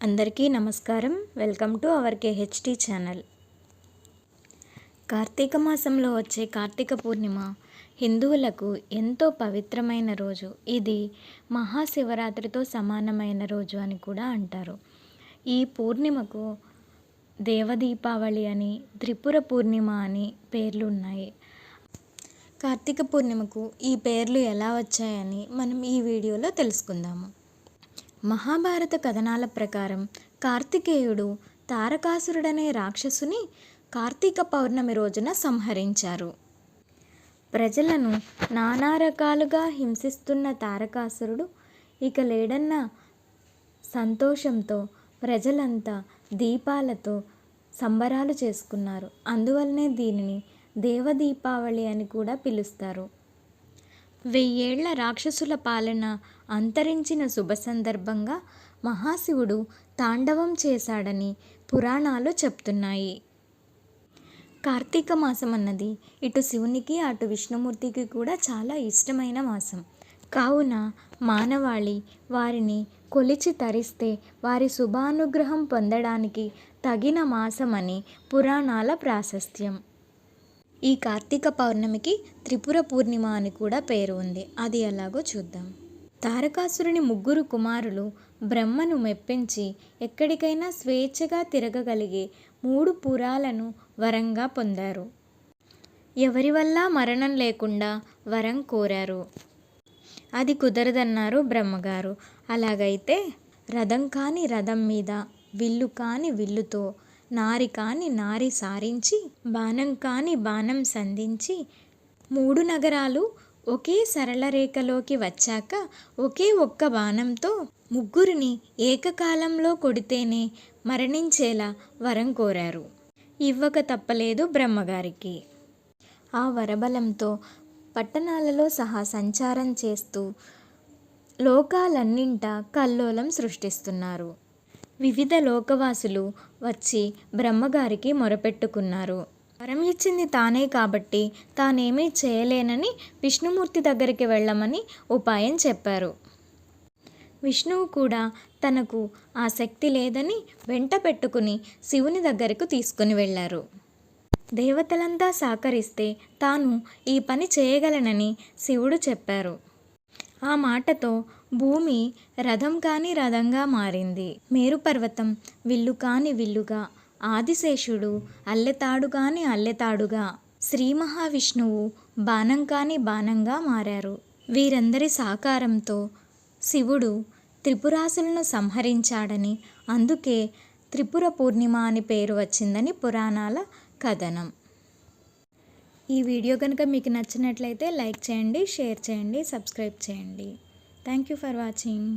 అందరికీ నమస్కారం. Welcome to our KHT channel. కార్తీక మాసంలో వచ్చే కార్తీక పూర్ణిమ హిందువులకు ఎంతో పవిత్రమైన రోజు. ఇది మహాశివరాత్రితో సమానమైన రోజు అని కూడా అంటారు. ఈ పూర్ణిమకు దేవదీపావళి అని, త్రిపుర పూర్ణిమ అని పేర్లు ఉన్నాయి. కార్తీక పూర్ణిమకు ఈ పేర్లు ఎలా వచ్చాయని మనం ఈ వీడియోలో తెలుసుకుందాము. మహాభారత కథనాల ప్రకారం కార్తికేయుడు తారకాసురుడనే రాక్షసుని కార్తీక పౌర్ణమి రోజున సంహరించారు. ప్రజలను నానా రకాలుగా హింసిస్తున్న తారకాసురుడు ఇక లేడన్న సంతోషంతో ప్రజలంతా దీపాలతో సంబరాలు చేసుకున్నారు. అందువల్లనే దీనిని దేవదీపావళి అని కూడా పిలుస్తారు. 1000 ఏళ్ల రాక్షసుల పాలన అంతరించిన శుభ సందర్భంగా మహాశివుడు తాండవం చేశాడని పురాణాలు చెప్తున్నాయి. కార్తీక మాసం అన్నది ఇటు శివునికి అటు విష్ణుమూర్తికి కూడా చాలా ఇష్టమైన మాసం. కావున మానవాళి వారిని కొలిచి తరిస్తే వారి శుభానుగ్రహం పొందడానికి తగిన మాసమని పురాణాల ప్రాశస్త్యం. ఈ కార్తీక పౌర్ణమికి త్రిపుర పూర్ణిమ అని కూడా పేరు ఉంది. అది ఎలాగో చూద్దాం. తారకాసురుని 3 కుమారులు బ్రహ్మను మెప్పించి ఎక్కడికైనా స్వేచ్ఛగా తిరగగలిగే 3 పురాలను వరంగా పొందారు. ఎవరి వల్ల మరణం లేకుండా వరం కోరారు. అది కుదరదన్నారు బ్రహ్మగారు. అలాగైతే రథం కాని రథం మీద, విల్లు కాని విల్లుతో, నారి కాని నారి సారించి, బాణం కాని బాణం సంధించి 3 నగరాలు ఒకే సరళ రేఖలోకి వచ్చాక ఒకే ఒక్క బాణంతో 3 ఏకకాలంలో కొడితేనే మరణించేలా వరం కోరారు. ఇవ్వక తప్పలేదు బ్రహ్మగారికి. ఆ వరబలంతో పట్టణాలలో సహా సంచారం చేస్తూ లోకాలన్నింటా కల్లోలం సృష్టిస్తున్నారు. వివిధ లోకవాసులు వచ్చి బ్రహ్మగారికి మొరపెట్టుకున్నారు. వరం ఇచ్చింది తానే కాబట్టి తానేమీ చేయలేనని విష్ణుమూర్తి దగ్గరికి వెళ్ళమని ఉపాయం చెప్పారు. విష్ణువు కూడా తనకు ఆ శక్తి లేదని వెంట పెట్టుకుని శివుని దగ్గరకు తీసుకుని వెళ్ళారు. దేవతలంతా సహకరిస్తే తాను ఈ పని చేయగలనని శివుడు చెప్పారు. ఆ మాటతో భూమి రథం కాని రథంగా మారింది. మేరుపర్వతం విల్లు కాని విల్లుగా, ఆదిశేషుడు అల్లెతాడు కాని అల్లెతాడుగా, శ్రీ మహావిష్ణువు బాణం కాని బాణంగా మారారు. వీరందరి సహకారంతో శివుడు త్రిపురాసులను సంహరించాడని, అందుకే త్రిపుర పూర్ణిమ అని పేరు వచ్చిందని పురాణాల కథనం. ఈ వీడియో కనుక మీకు నచ్చినట్లయితే లైక్ చేయండి, షేర్ చేయండి, సబ్స్క్రైబ్ చేయండి. Thank you for watching.